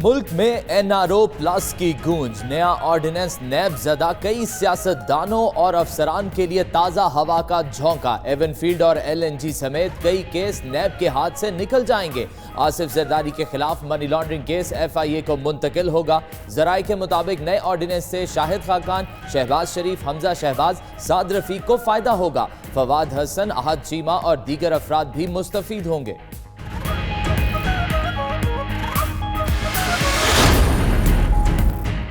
मुल्क में NRO plus की गूंज। नया ऑर्डिनेंस नैब ज़दा कई सियासतदानों और अफसरान के लिए ताज़ा हवा का झोंका। एवनफील्ड और एलएनजी समेत कई केस नैब के हाथ से निकल जाएंगे। आसिफ जरदारी के खिलाफ मनी लॉन्ड्रिंग केस एफआईए को मुंतकिल होगा। जराये के मुताबिक नए ऑर्डिनेंस से शाहिद खाकान, शहबाज शरीफ, हमजा शहबाज, साद रफीक को फायदा होगा। फवाद हसन, अहद चीमा और दीगर अफराद भी मुस्तफीद होंगे।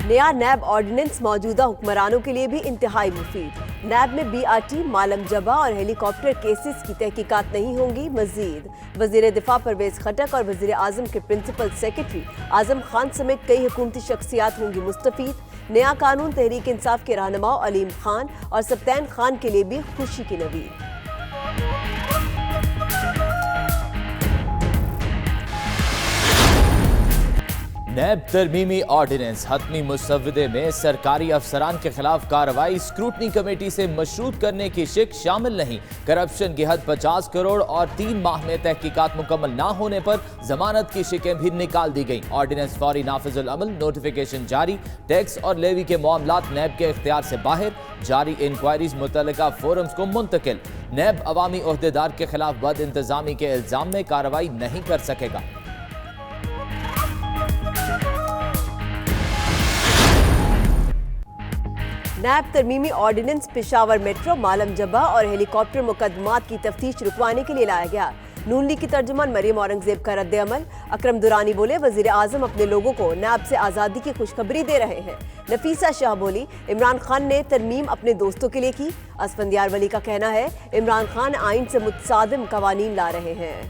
नया नैब ऑर्डिनेंस मौजूदा हुक्मरानों के लिए भी इंतहाई मुफीद। नैब में बीआरटी, मालम जबा और हेलीकॉप्टर केसेस की तहकीकात नहीं होंगी। मजीद वजीर दिफा परवेज खटक और वजीर आजम के प्रिंसिपल सेक्रेटरी आजम खान समेत कई हुकूमती शख्सियात होंगी मुस्तफीद। नया कानून तहरीक इंसाफ के रहनुमा अलीम खान और सब्तैन खान के लिए भी खुशी की नवीद। नैब तरमीमी ऑर्डिनेंस हतमी मुसव्वदे में सरकारी अफसरान के खिलाफ कार्रवाई स्क्रूटनी कमेटी से मशरूत करने की शिक शामिल नहीं। करप्शन की हद 50 करोड़ और 3 माह में तहकीकात मुकम्मल ना होने पर जमानत की शिकें भी निकाल दी गई। ऑर्डिनेंस फौरी नाफिजुल अमल, नोटिफिकेशन जारी। टैक्स और लेवी के मामलात नैब के इख्तियार से बाहर। जारी इंक्वायरीज मुतल्लिका फोरम्स को मुंतकिल। नैब अवामी ओहदेदार के खिलाफ बद इंतजामी के इल्जाम में कार्रवाई नहीं कर सकेगा। नैब तरमीमी ऑर्डिनेंस पेशावर मेट्रो, मालम जबा और हेलीकॉप्टर मुकदमात की तफ्तीश रुकवाने के लिए लाया गया। नून लीग की तर्जुमान मरियम औरंगजेब का रद्द अमल। अकरम दुरानी बोले, वजीर आजम अपने लोगों को नैब से आज़ादी की खुशखबरी दे रहे हैं। नफीसा शाह बोली, इमरान खान ने तरमीम अपने दोस्तों के लिए की। असफंदियार वली का कहना है, इमरान खान आइन से मुतसादिम कवानीन ला रहे हैं।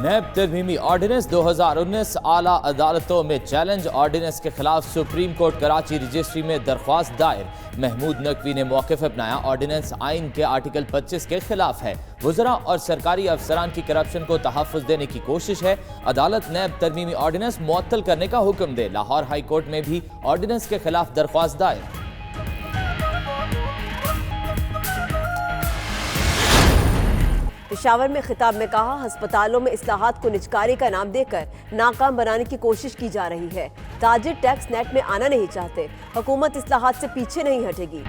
नैब तरमीमी ऑर्डिनेंस 2019 आला अदालतों में चैलेंज। ऑर्डिनेंस के खिलाफ सुप्रीम कोर्ट कराची रजिस्ट्री में दरख्वास्त दायर। महमूद नकवी ने मौक़िफ़ अपनाया, ऑर्डिनेंस आइन के आर्टिकल 25 के खिलाफ है। वज़रा और सरकारी अफसरान की करप्शन को तहफ़्फ़ुज़ देने की कोशिश है। अदालत नैब तरमीमी ऑर्डिनेंस मुअत्तल करने का हुक्म दे। लाहौर हाई कोर्ट में भी ऑर्डिनेंस के खिलाफ दरख्वास्त दायर। पेशावर में खिताब में कहा, अस्पतालों में इस्लाहात को निजकारी का नाम देकर नाकाम बनाने की कोशिश की जा रही है। ताजिर टैक्स नेट में आना नहीं चाहते। हुकूमत इस्लाहात से पीछे नहीं हटेगी।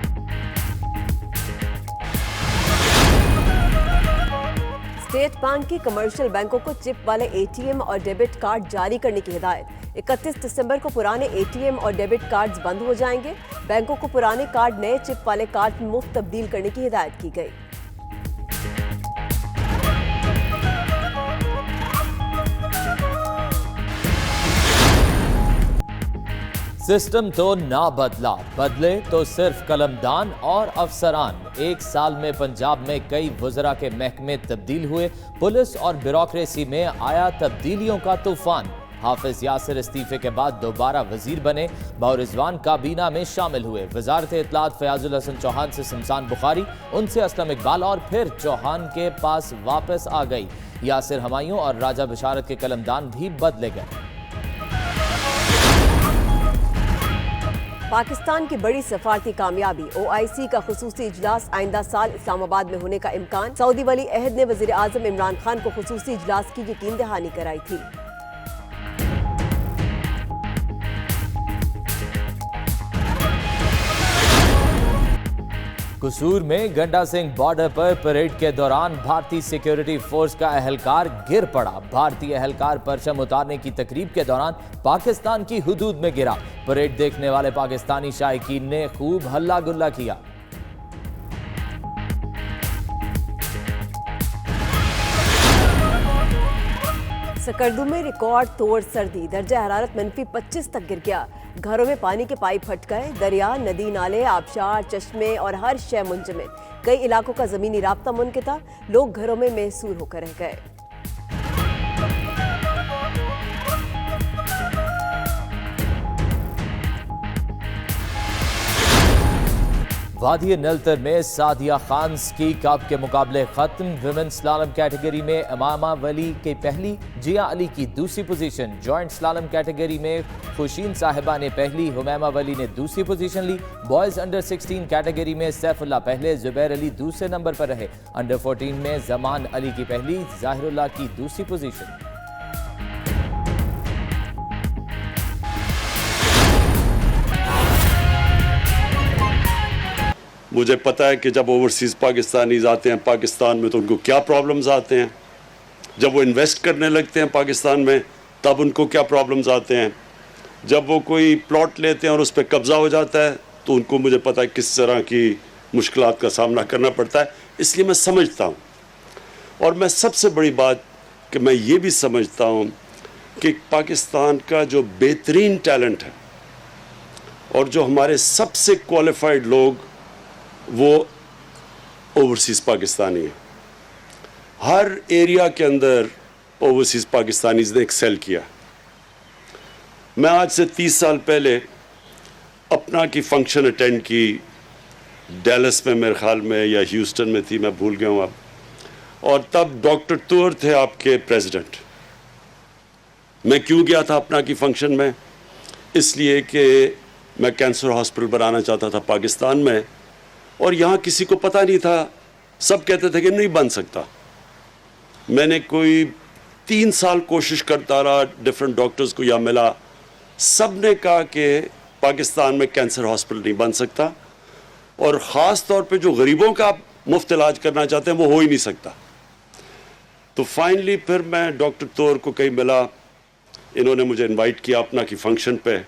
स्टेट बैंक की कमर्शियल बैंकों को चिप वाले एटीएम और डेबिट कार्ड जारी करने की हिदायत। 31 दिसंबर को पुराने एटीएम और डेबिट कार्ड्स बंद हो जाएंगे। बैंकों को पुराने कार्ड नए चिप वाले कार्ड में मुफ्त तब्दील करने की हिदायत की गई। सिस्टम तो ना बदला, बदले तो सिर्फ कलमदान और अफसरान। एक साल में पंजाब में कई वज़रा के महकमे तब्दील हुए। पुलिस और ब्यूरोक्रेसी में आया तब्दीलियों का तूफान। हाफिज यासिर इस्तीफे के बाद दोबारा वजीर बने। बारिजवान काबीना में शामिल हुए। वजारत इत्तलात फयाजुल हसन चौहान से शमशान बुखारी, उनसे असलम इकबाल और फिर चौहान के पास वापस आ गई। यासिर हमायूं और राजा बिशारत के कलमदान भी बदले गए। पाकिस्तान की बड़ी सफारती कामयाबी। ओआईसी का खुसूसी इजलास आइंदा साल इस्लामाबाद में होने का इम्कान। सऊदी वली अहद ने वजीर आजम इमरान खान को खुसूसी इजलास की यकीन दहानी कराई थी। कसूर में गंडा सिंह बॉर्डर पर परेड के दौरान भारतीय सिक्योरिटी फोर्स का अहलकार गिर पड़ा। भारतीय अहलकार परचम उतारने की तकरीब के दौरान पाकिस्तान की हुदूद में गिरा। परेड देखने वाले पाकिस्तानी शायकीन ने खूब हल्ला गुल्ला किया। सकर्दू में रिकॉर्ड तोड़ सर्दी। दर्जा हरारत -25 तक गिर गया। घरों में पानी के पाइप फट गए। दरिया, नदी, नाले, आबशार, चश्मे और हर शय मुंजमद। कई इलाकों का जमीनी राब्ता मुनक़ता। लोग घरों में महसूर होकर रह गए। वादी नलतर में सादिया खान स्की कप के मुकाबले खत्म। विमेन स्लालम कैटेगरी में इमामा वली की पहली, जिया अली की दूसरी पोजीशन। जॉइंट स्लालम कैटेगरी में खुशीन साहिबा ने पहली, हुमैमा वली ने दूसरी पोजीशन ली। बॉयज अंडर 16 कैटेगरी में सैफुल्ला पहले, जुबैर अली दूसरे नंबर पर रहे। अंडर 14 में जमान अली की पहली, जाहिरुल्लाह की दूसरी पोजीशन। मुझे पता है कि जब ओवरसीज़ पाकिस्तानीज आते हैं पाकिस्तान में तो उनको क्या प्रॉब्लम्स आते हैं। जब वो इन्वेस्ट करने लगते हैं पाकिस्तान में तब उनको क्या प्रॉब्लम्स आते हैं। जब वो कोई प्लॉट लेते हैं और उस पर कब्ज़ा हो जाता है तो उनको मुझे पता है किस तरह की मुश्किलात का सामना करना पड़ता है। इसलिए मैं समझता हूँ, और मैं सबसे बड़ी बात कि मैं ये भी समझता हूँ कि पाकिस्तान का जो बेहतरीन टैलेंट है और जो हमारे सबसे क्वालिफाइड लोग वो ओवरसीज़ पाकिस्तानी हैं। हर एरिया के अंदर ओवरसीज़ पाकिस्तानीज़ ने एक्सेल किया। मैं आज से 30 साल पहले अपना की फंक्शन अटेंड की, डैलस में मेरे ख्याल में या ह्यूस्टन में थी, मैं भूल गया हूँ अब। और तब डॉक्टर तूर थे आपके प्रेसिडेंट। मैं क्यों गया था अपना की फंक्शन में? इसलिए कि मैं कैंसर हॉस्पिटल बनाना चाहता था पाकिस्तान में, और यहाँ किसी को पता नहीं था। सब कहते थे कि नहीं बन सकता। मैंने कोई 3 साल कोशिश करता रहा, डिफरेंट डॉक्टर्स को यहाँ मिला, सब ने कहा कि पाकिस्तान में कैंसर हॉस्पिटल नहीं बन सकता, और ख़ास तौर पे जो गरीबों का आप मुफ्त इलाज करना चाहते हैं वो हो ही नहीं सकता। तो फाइनली फिर मैं डॉक्टर तोर को कहीं मिला, इन्होंने मुझे इनवाइट किया अपना की फंक्शन पे,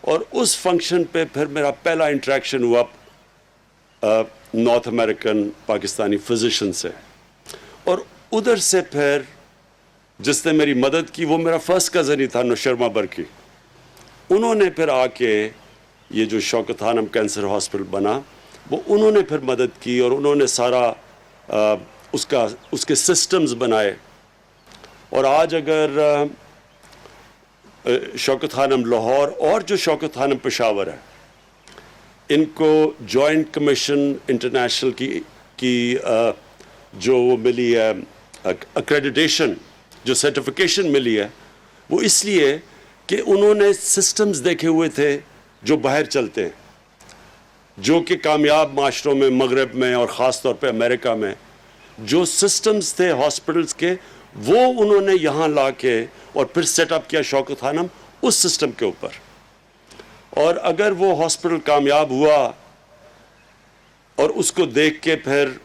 और उस फंक्शन पे फिर मेरा पहला इंटरेक्शन हुआ नॉर्थ अमेरिकन पाकिस्तानी फिजिशियन से। और उधर से फिर जिसने मेरी मदद की वो मेरा फर्स्ट कज़न ही था, नौशरमा बरकी। उन्होंने फिर आके ये जो शौकत खानम कैंसर हॉस्पिटल बना वो उन्होंने फिर मदद की, और उन्होंने सारा उसके सिस्टम्स बनाए। और आज अगर शौकत खानम लाहौर और जो शौकत खानम पेशावर है, इनको जॉइंट कमीशन इंटरनेशनल की जो वो मिली है एक्रेडिटेशन, जो सर्टिफिकेशन मिली है, वो इसलिए कि उन्होंने सिस्टम्स देखे हुए थे जो बाहर चलते हैं, जो कि कामयाब माशरों में, मगरब में और ख़ास तौर पे अमेरिका में जो सिस्टम्स थे हॉस्पिटल्स के, वो उन्होंने यहाँ ला के और फिर सेटअप किया शौकत खानम उस सिस्टम के ऊपर। और अगर वो हॉस्पिटल कामयाब हुआ और उसको देख के फिर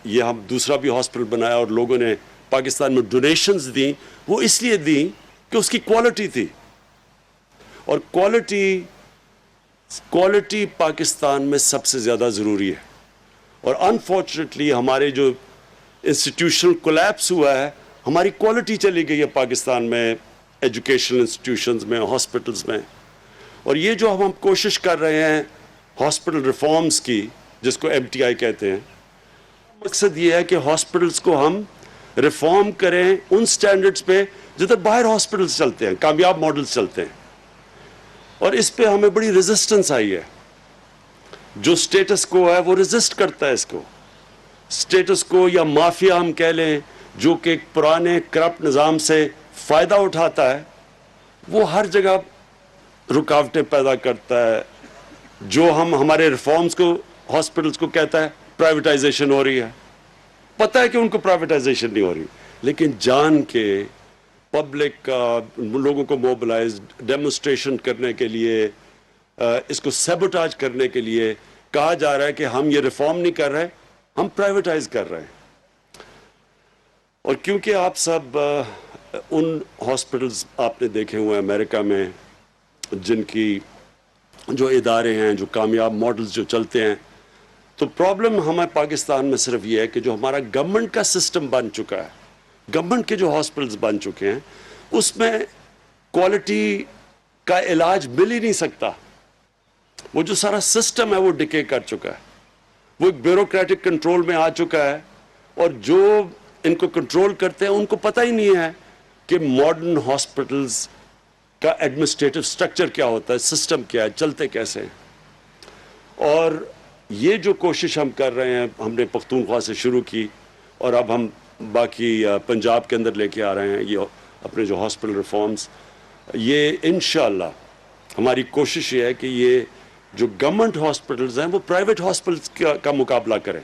ये हम दूसरा भी हॉस्पिटल बनाया और लोगों ने पाकिस्तान में डोनेशंस दी, वो इसलिए दी कि उसकी क्वालिटी थी। और क्वालिटी पाकिस्तान में सबसे ज़्यादा ज़रूरी है। और अनफॉर्चुनेटली हमारे जो इंस्टीट्यूशनल कोलैप्स हुआ है, हमारी क्वालिटी चली गई है पाकिस्तान में, एजुकेशनल इंस्टीट्यूशंस में, हॉस्पिटल्स में। और ये जो हम कोशिश कर रहे हैं हॉस्पिटल रिफॉर्म्स की, जिसको MTI कहते हैं, मकसद ये है कि हॉस्पिटल्स को हम रिफॉर्म करें उन स्टैंडर्ड्स पे जिधर बाहर हॉस्पिटल्स चलते हैं, कामयाब मॉडल्स चलते हैं। और इस पे हमें बड़ी रेजिस्टेंस आई है। जो स्टेटस को है वो रेजिस्ट करता है इसको। स्टेटस को या माफिया हम कह लें, जो कि एक पुराने करप्ट निज़ाम से फ़ायदा उठाता है, वो हर जगह रुकावटें पैदा करता है। जो हम हमारे रिफॉर्म्स को, हॉस्पिटल्स को कहता है प्राइवेटाइजेशन हो रही है, पता है कि उनको प्राइवेटाइजेशन नहीं हो रही, लेकिन जान के पब्लिक का, लोगों को मोबिलाइज, डेमोन्स्ट्रेशन करने के लिए, इसको सैबोटाज करने के लिए कहा जा रहा है कि हम ये रिफॉर्म नहीं कर रहे, हम प्राइवेटाइज कर रहे हैं। और क्योंकि आप सब उन हॉस्पिटल्स आपने देखे हुए हैं अमेरिका में, जिनकी जो इदारे हैं, जो कामयाब मॉडल्स जो चलते हैं, तो प्रॉब्लम हमारे पाकिस्तान में सिर्फ ये है कि जो हमारा गवर्नमेंट का सिस्टम बन चुका है, गवर्नमेंट के जो हॉस्पिटल्स बन चुके हैं, उसमें क्वालिटी का इलाज मिल ही नहीं सकता। वो जो सारा सिस्टम है वो डिके कर चुका है, वो एक ब्यूरोक्रेटिक कंट्रोल में आ चुका है। और जो इनको कंट्रोल करते हैं उनको पता ही नहीं है कि मॉडर्न हॉस्पिटल्स का एडमिनिस्ट्रेटिव स्ट्रक्चर क्या होता है, सिस्टम क्या है, चलते कैसे हैं। और ये जो कोशिश हम कर रहे हैं, हमने पख्तूनख्वा से शुरू की और अब हम बाकी पंजाब के अंदर लेके आ रहे हैं ये अपने जो हॉस्पिटल रिफॉर्म्स, ये इंशाअल्लाह हमारी कोशिश ये है कि ये जो गवर्नमेंट हॉस्पिटल्स हैं वो प्राइवेट हॉस्पिटल्स का मुकाबला करें।